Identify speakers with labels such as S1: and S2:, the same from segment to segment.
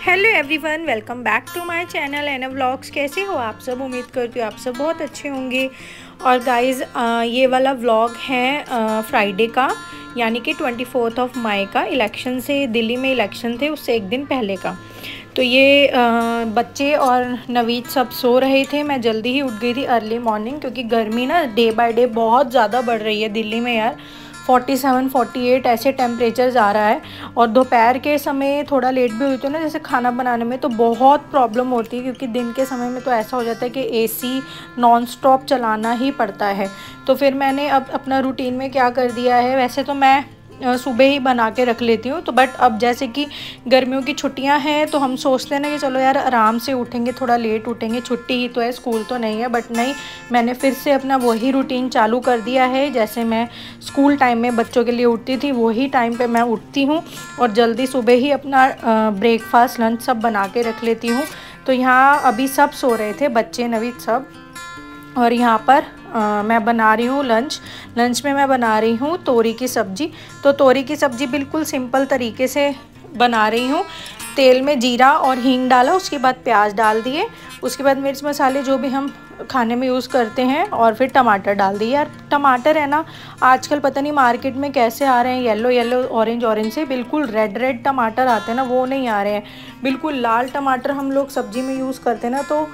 S1: Hello everyone, welcome back to my channel एना vlogs. कैसे हो आप सब? उम्मीद करती हूँ आप सब बहुत अच्छे होंगे। और गाइज़, ये वाला व्लॉग है फ्राइडे का, यानी कि 24 मई का। इलेक्शन से, दिल्ली में इलेक्शन थे उससे एक दिन पहले का। तो ये बच्चे और नवीद सब सो रहे थे। मैं जल्दी ही उठ गई थी अर्ली मॉर्निंग, क्योंकि गर्मी ना डे बाय डे बहुत ज़्यादा बढ़ रही है दिल्ली में यार। 47-48 ऐसे टेम्परेचर जा रहा है। और दोपहर के समय थोड़ा लेट भी हुई तो ना, जैसे खाना बनाने में तो बहुत प्रॉब्लम होती है, क्योंकि दिन के समय में तो ऐसा हो जाता है कि एसी नॉन स्टॉप चलाना ही पड़ता है। तो फिर मैंने अब अपना रूटीन में क्या कर दिया है, वैसे तो मैं सुबह ही बना के रख लेती हूँ, तो बट अब जैसे कि गर्मियों की छुट्टियां हैं तो हम सोचते हैं ना कि चलो यार आराम से उठेंगे, थोड़ा लेट उठेंगे, छुट्टी ही तो है, स्कूल तो नहीं है। बट नहीं, मैंने फिर से अपना वही रूटीन चालू कर दिया है। जैसे मैं स्कूल टाइम में बच्चों के लिए उठती थी, वही टाइम पे मैं उठती हूँ और जल्दी सुबह ही अपना ब्रेकफास्ट लंच सब बना के रख लेती हूँ। तो यहाँ अभी सब सो रहे थे, बच्चे नवीद सब। और यहाँ पर मैं बना रही हूँ लंच में मैं बना रही हूँ तोरी की सब्ज़ी। तो तोरी की सब्ज़ी बिल्कुल सिंपल तरीके से बना रही हूँ। तेल में जीरा और हींग डाला, उसके बाद प्याज डाल दिए, उसके बाद मिर्च मसाले जो भी हम खाने में यूज़ करते हैं, और फिर टमाटर डाल दिए। यार टमाटर है ना, आजकल पता नहीं मार्केट में कैसे आ रहे हैं, येलो येलो ऑरेंज से, बिल्कुल रेड टमाटर आते हैं ना, वो नहीं आ रहे हैं। बिल्कुल लाल टमाटर हम लोग सब्ज़ी में यूज़ करते हैं ना, तो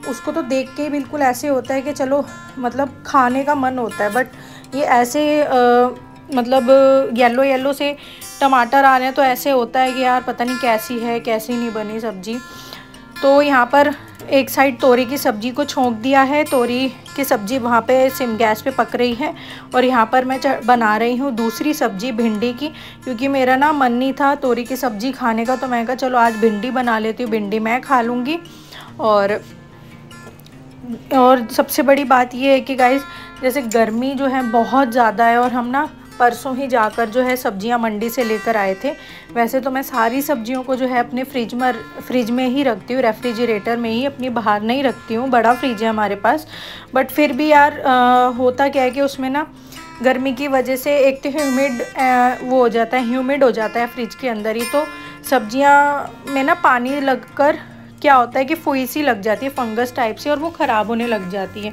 S1: उसको तो देख के ही बिल्कुल ऐसे होता है कि चलो मतलब खाने का मन होता है। बट ये ऐसे मतलब येलो से टमाटर आ रहे हैं, तो ऐसे होता है कि यार पता नहीं कैसी है, कैसी नहीं बनी सब्ज़ी। तो यहाँ पर एक साइड तोरी की सब्ज़ी को छोंक दिया है। तोरी की सब्ज़ी वहाँ पे सिम गैस पे पक रही है। और यहाँ पर मैं बना रही हूँ दूसरी सब्ज़ी भिंडी की, क्योंकि मेरा ना मन नहीं था तोरी की सब्ज़ी खाने का, तो मैं कहा चलो आज भिंडी बना लेती हूँ, भिंडी मैं खा लूँगी। और सबसे बड़ी बात ये है कि गाइस, जैसे गर्मी जो है बहुत ज़्यादा है, और हम ना परसों ही जाकर जो है सब्जियां मंडी से लेकर आए थे। वैसे तो मैं सारी सब्जियों को जो है अपने फ्रिज में ही रखती हूँ, रेफ्रिजरेटर में ही, अपनी बाहर नहीं रखती हूँ। बड़ा फ्रिज है हमारे पास। बट फिर भी यार होता क्या है कि उसमें ना गर्मी की वजह से एक तो ह्यूमिड हो जाता है फ्रिज के अंदर ही। तो सब्जियां में ना पानी लगकर क्या होता है कि फुई सी लग जाती है, फंगस टाइप से, और वो ख़राब होने लग जाती है।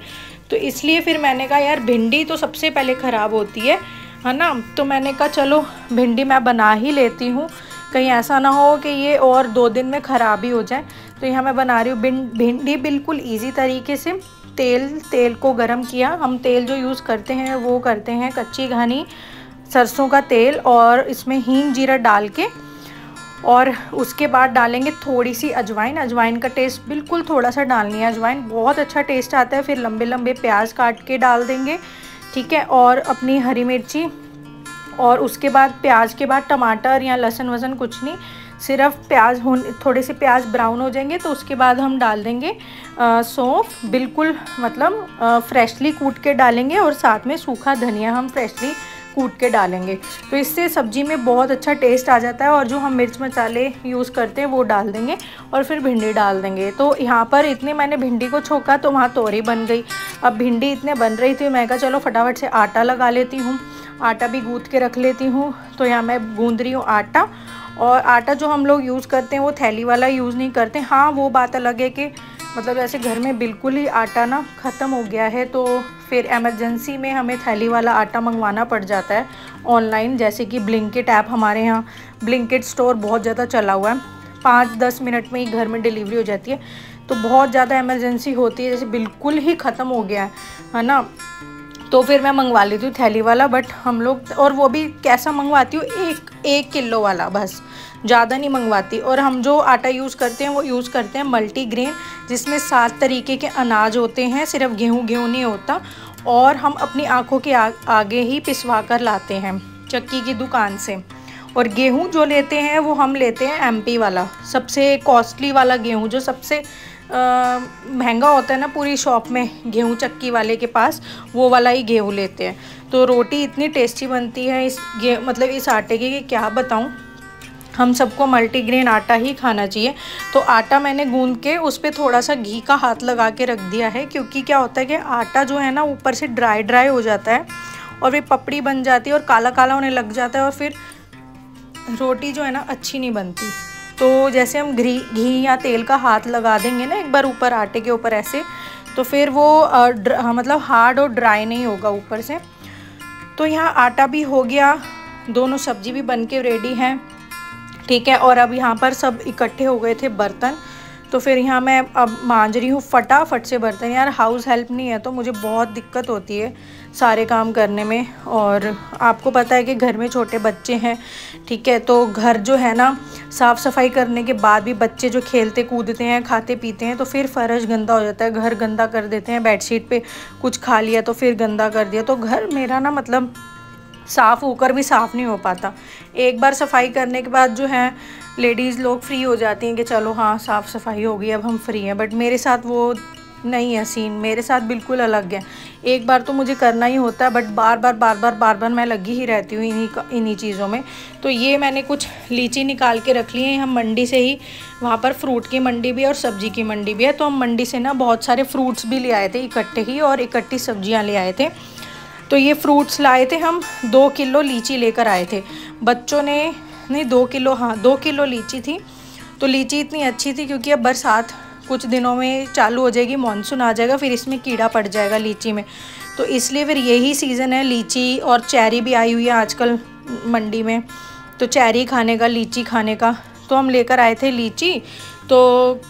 S1: तो इसलिए फिर मैंने कहा यार भिंडी तो सबसे पहले ख़राब होती है ना। तो मैंने कहा चलो भिंडी मैं बना ही लेती हूँ, कहीं ऐसा ना हो कि ये और 2 दिन में ख़राब ही हो जाए। तो यहाँ मैं बना रही हूँ भिंडी बिल्कुल ईजी तरीके से। तेल को गरम किया। हम तेल जो यूज़ करते हैं वो करते हैं कच्ची घानी सरसों का तेल, और इसमें हींग जीरा डाल के, और उसके बाद डालेंगे थोड़ी सी अजवाइन का टेस्ट बिल्कुल थोड़ा सा डालनी है, अजवाइन बहुत अच्छा टेस्ट आता है। फिर लंबे लंबे प्याज काट के डाल देंगे, ठीक है, और अपनी हरी मिर्ची। और उसके बाद प्याज के बाद टमाटर या लहसुन वसन कुछ नहीं, सिर्फ प्याज थोड़े से प्याज ब्राउन हो जाएंगे तो उसके बाद हम डाल देंगे सौंफ, बिल्कुल मतलब फ्रेशली कूट के डालेंगे, और साथ में सूखा धनिया हम फ्रेशली कूट के डालेंगे। तो इससे सब्ज़ी में बहुत अच्छा टेस्ट आ जाता है। और जो हम मिर्च मसाले यूज़ करते हैं वो डाल देंगे, और फिर भिंडी डाल देंगे। तो यहाँ पर इतने मैंने भिंडी को छोका तो वहाँ तोरी बन गई। अब भिंडी इतने बन रही थी, मैं कहा चलो फटाफट से आटा लगा लेती हूँ, आटा भी गूँथ के रख लेती हूँ। तो यहाँ मैं गूँध रही हूँ आटा। और आटा जो हम लोग यूज़ करते हैं वो थैली वाला यूज़ नहीं करते। हाँ, वो बात अलग है कि मतलब ऐसे घर में बिल्कुल ही आटा ना ख़त्म हो गया है, तो फिर इमरजेंसी में हमें थैली वाला आटा मंगवाना पड़ जाता है ऑनलाइन। जैसे कि ब्लिंकिट ऐप, हमारे यहाँ ब्लिंकिट स्टोर बहुत ज़्यादा चला हुआ है, 5-10 मिनट में ही घर में डिलीवरी हो जाती है। तो बहुत ज़्यादा इमरजेंसी होती है, जैसे बिल्कुल ही ख़त्म हो गया है ना, तो फिर मैं मंगवा लेती हूँ थैली वाला। बट हम लोग, और वो भी कैसा मंगवाती हूँ, 1 किलो वाला, बस ज़्यादा नहीं मंगवाती। और हम जो आटा यूज़ करते हैं वो यूज़ करते हैं मल्टीग्रेन, जिसमें 7 तरीके के अनाज होते हैं, सिर्फ गेहूँ नहीं होता। और हम अपनी आँखों के आगे ही पिसवा कर लाते हैं चक्की की दुकान से। और गेहूँ जो लेते हैं वो हम लेते हैं MP वाला, सबसे कॉस्टली वाला गेहूँ, जो सबसे महंगा होता है ना पूरी शॉप में गेहूँ चक्की वाले के पास, वो वाला ही गेहूँ लेते हैं। तो रोटी इतनी टेस्टी बनती है इस आटे की कि क्या बताऊँ। हम सबको मल्टीग्रेन आटा ही खाना चाहिए। तो आटा मैंने गूंद के उस पर थोड़ा सा घी का हाथ लगा के रख दिया है, क्योंकि क्या होता है कि आटा जो है ना ऊपर से ड्राई हो जाता है, और वे पपड़ी बन जाती है और काला काला होने लग जाता है और फिर रोटी जो है ना अच्छी नहीं बनती। तो जैसे हम घी या तेल का हाथ लगा देंगे ना एक बार ऊपर आटे के ऊपर ऐसे, तो फिर वो मतलब हार्ड और ड्राई नहीं होगा ऊपर से। तो यहाँ आटा भी हो गया, दोनों सब्जी भी बन के रेडी हैं, ठीक है। और अब यहाँ पर सब इकट्ठे हो गए थे बर्तन, तो फिर यहाँ मैं अब मांज रही हूँ फटाफट से बर्तन। यार हाउस हेल्प नहीं है तो मुझे बहुत दिक्कत होती है सारे काम करने में। और आपको पता है कि घर में छोटे बच्चे हैं, ठीक है, तो घर जो है ना साफ़ सफाई करने के बाद भी बच्चे जो खेलते कूदते हैं, खाते पीते हैं, तो फिर फर्श गंदा हो जाता है, घर गंदा कर देते हैं, बेडशीट पे कुछ खा लिया तो फिर गंदा कर दिया। तो घर मेरा ना मतलब साफ़ होकर भी साफ़ नहीं हो पाता। एक बार सफाई करने के बाद जो है लेडीज़ लोग फ्री हो जाती हैं कि चलो हाँ साफ़ सफाई हो गई अब हम फ्री हैं, बट मेरे साथ वो नहीं है सीन, मेरे साथ बिल्कुल अलग है। एक बार तो मुझे करना ही होता है, बट बार बार मैं लगी ही रहती हूँ इन्हीं चीज़ों में। तो ये मैंने कुछ लीची निकाल के रख ली है, हम मंडी से ही, वहाँ पर फ्रूट की मंडी भी है और सब्ज़ी की मंडी भी है, तो हम मंडी से ना बहुत सारे फ्रूट्स भी ले आए थे इकट्ठे ही और इकट्ठी सब्जियाँ ले आए थे। तो ये फ्रूट्स लाए थे हम, 2 किलो लीची लेकर आए थे बच्चों ने, नहीं 2 किलो, हाँ 2 किलो लीची थी। तो लीची इतनी अच्छी थी क्योंकि अब बरसात कुछ दिनों में चालू हो जाएगी, मानसून आ जाएगा, फिर इसमें कीड़ा पड़ जाएगा लीची में, तो इसलिए फिर यही सीज़न है लीची। और चेरी भी आई हुई है आजकल मंडी में, तो चेरी खाने का, लीची खाने का, तो हम लेकर आए थे लीची। तो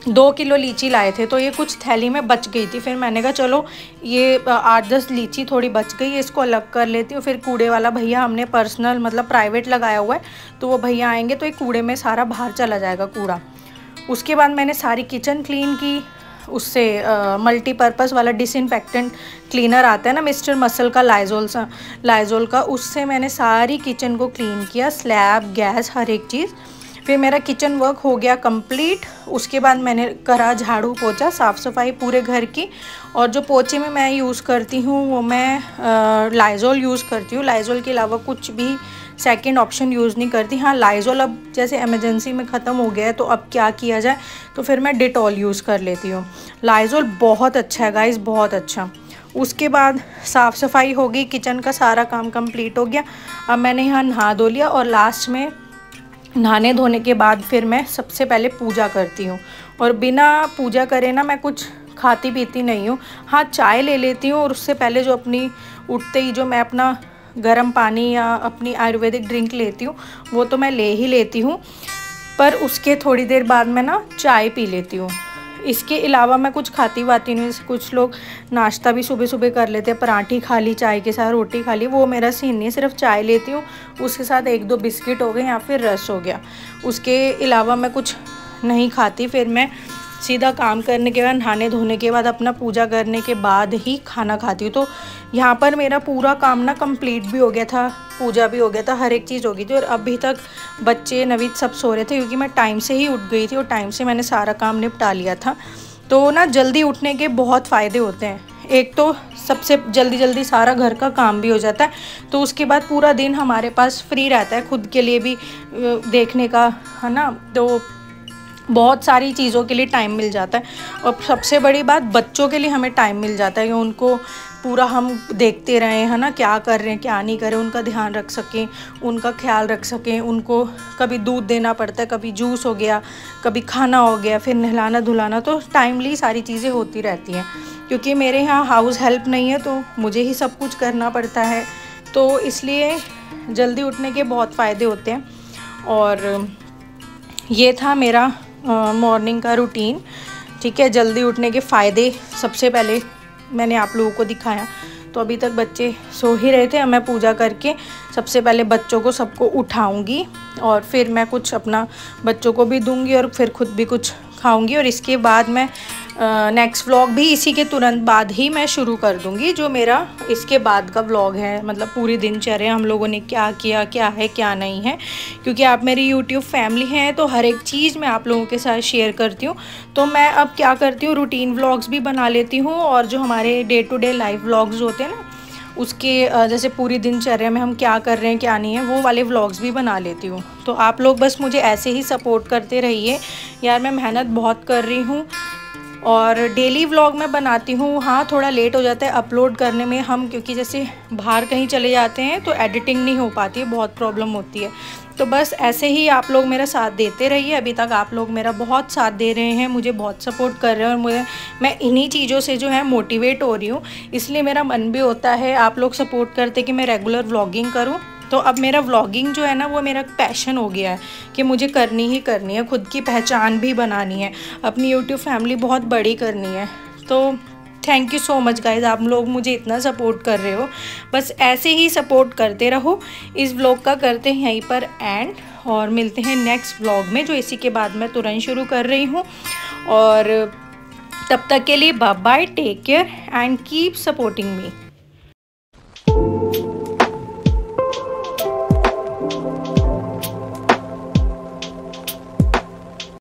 S1: 2 किलो लीची लाए थे, तो ये कुछ थैली में बच गई थी, फिर मैंने कहा चलो ये 8-10 लीची थोड़ी बच गई है, इसको अलग कर लेती हूँ। फिर कूड़े वाला भैया हमने पर्सनल मतलब प्राइवेट लगाया हुआ है, तो वो भैया आएंगे तो एक कूड़े में सारा बाहर चला जाएगा कूड़ा। उसके बाद मैंने सारी किचन क्लीन की, उससे मल्टीपर्पज़ वाला डिसइंफेक्टेंट क्लीनर आता है ना मिस्टर मसल का, लाइजोल का, उससे मैंने सारी किचन को क्लीन किया, स्लैब, गैस, हर एक चीज़। फिर मेरा किचन वर्क हो गया कंप्लीट। उसके बाद मैंने करा झाड़ू पोछा, साफ़ सफाई पूरे घर की। और जो पोछे में मैं यूज़ करती हूँ वो मैं लाइजोल यूज़ करती हूँ, लाइजोल के अलावा कुछ भी सेकंड ऑप्शन यूज़ नहीं करती। हाँ लाइजोल अब जैसे इमरजेंसी में ख़त्म हो गया है तो अब क्या किया जाए, तो फिर मैं डिटॉल यूज़ कर लेती हूँ। लाइजोल बहुत अच्छा है गाइस, बहुत अच्छा। उसके बाद साफ़ सफाई हो गई, किचन का सारा काम कंप्लीट हो गया। अब मैंने यहाँ नहा धो लिया और लास्ट में नहाने धोने के बाद फिर मैं सबसे पहले पूजा करती हूँ। और बिना पूजा करे ना मैं कुछ खाती पीती नहीं हूँ। हाँ चाय ले लेती हूँ, और उससे पहले जो अपनी उठते ही जो मैं अपना गर्म पानी या अपनी आयुर्वेदिक ड्रिंक लेती हूँ वो तो मैं ले ही लेती हूँ, पर उसके थोड़ी देर बाद मैं ना चाय पी लेती हूँ। इसके अलावा मैं कुछ खाती वाती नहीं। जैसे कुछ लोग नाश्ता भी सुबह सुबह कर लेते हैं, पराठी खा ली, चाय के साथ रोटी खा ली, वो मेरा सीन नहीं है। सिर्फ चाय लेती हूँ, उसके साथ 1-2 बिस्किट हो गए या फिर रस हो गया, उसके अलावा मैं कुछ नहीं खाती। फिर मैं सीधा काम करने के बाद, नहाने धोने के बाद, अपना पूजा करने के बाद ही खाना खाती हूँ। तो यहाँ पर मेरा पूरा काम ना कंप्लीट भी हो गया था, पूजा भी हो गया था, हर एक चीज़ हो गई थी। और अभी तक बच्चे नवीद सब सो रहे थे क्योंकि मैं टाइम से ही उठ गई थी और टाइम से मैंने सारा काम निपटा लिया था। तो ना जल्दी उठने के बहुत फ़ायदे होते हैं। एक तो सबसे जल्दी सारा घर का काम भी हो जाता है, तो उसके बाद पूरा दिन हमारे पास फ्री रहता है खुद के लिए भी देखने का, है ना। तो बहुत सारी चीज़ों के लिए टाइम मिल जाता है। और सबसे बड़ी बात, बच्चों के लिए हमें टाइम मिल जाता है कि उनको पूरा हम देखते रहें, है ना, क्या कर रहे हैं क्या नहीं कर रहे, उनका ध्यान रख सकें, उनका ख्याल रख सकें। उनको कभी दूध देना पड़ता है, कभी जूस हो गया, कभी खाना हो गया, फिर नहलाना धुलाना, तो टाइमली सारी चीज़ें होती रहती हैं। क्योंकि मेरे यहाँ हाउस हेल्प नहीं है तो मुझे ही सब कुछ करना पड़ता है, तो इसलिए जल्दी उठने के बहुत फ़ायदे होते हैं। और ये था मेरा मॉर्निंग का रूटीन, ठीक है। जल्दी उठने के फ़ायदे सबसे पहले मैंने आप लोगों को दिखाया। तो अभी तक बच्चे सो ही रहे थे, अब मैं पूजा करके सबसे पहले बच्चों को सबको उठाऊंगी और फिर मैं कुछ अपना बच्चों को भी दूंगी और फिर खुद भी कुछ खाऊंगी। और इसके बाद मैं नेक्स्ट व्लॉग भी इसी के तुरंत बाद ही मैं शुरू कर दूंगी, जो मेरा इसके बाद का व्लॉग है, मतलब पूरी दिनचर्या हम लोगों ने क्या किया, क्या है क्या नहीं है। क्योंकि आप मेरी यूट्यूब फैमिली हैं तो हर एक चीज़ मैं आप लोगों के साथ शेयर करती हूँ। तो मैं अब क्या करती हूँ, रूटीन व्लॉग्स भी बना लेती हूँ, और जो हमारे day to day life vlogs होते हैं ना, उसके जैसे पूरी दिनचर्या में हम क्या कर रहे हैं क्या नहीं है, वो वाले व्लॉग्स भी बना लेती हूँ। तो आप लोग बस मुझे ऐसे ही सपोर्ट करते रहिए यार, मैं मेहनत बहुत कर रही हूँ और डेली व्लॉग मैं बनाती हूँ। हाँ, थोड़ा लेट हो जाता है अपलोड करने में हम, क्योंकि जैसे बाहर कहीं चले जाते हैं तो एडिटिंग नहीं हो पाती है, बहुत प्रॉब्लम होती है। तो बस ऐसे ही आप लोग मेरा साथ देते रहिए। अभी तक आप लोग मेरा बहुत साथ दे रहे हैं, मुझे बहुत सपोर्ट कर रहे हैं, और मैं इन्हीं चीज़ों से जो है मोटिवेट हो रही हूँ। इसलिए मेरा मन भी होता है आप लोग सपोर्ट करते कि मैं रेगुलर व्लॉगिंग करूँ। तो अब मेरा व्लॉगिंग जो है ना वो मेरा पैशन हो गया है कि मुझे करनी ही करनी है, खुद की पहचान भी बनानी है, अपनी यूट्यूब फैमिली बहुत बड़ी करनी है। तो thank you so much guys, आप लोग मुझे इतना सपोर्ट कर रहे हो। बस ऐसे ही सपोर्ट करते रहो। इस व्लॉग का करते हैं यहीं पर एंड, और मिलते हैं नेक्स्ट व्लॉग में, जो इसी के बाद मैं तुरंत शुरू कर रही हूँ। और तब तक के लिए bye bye, take care and keep supporting me.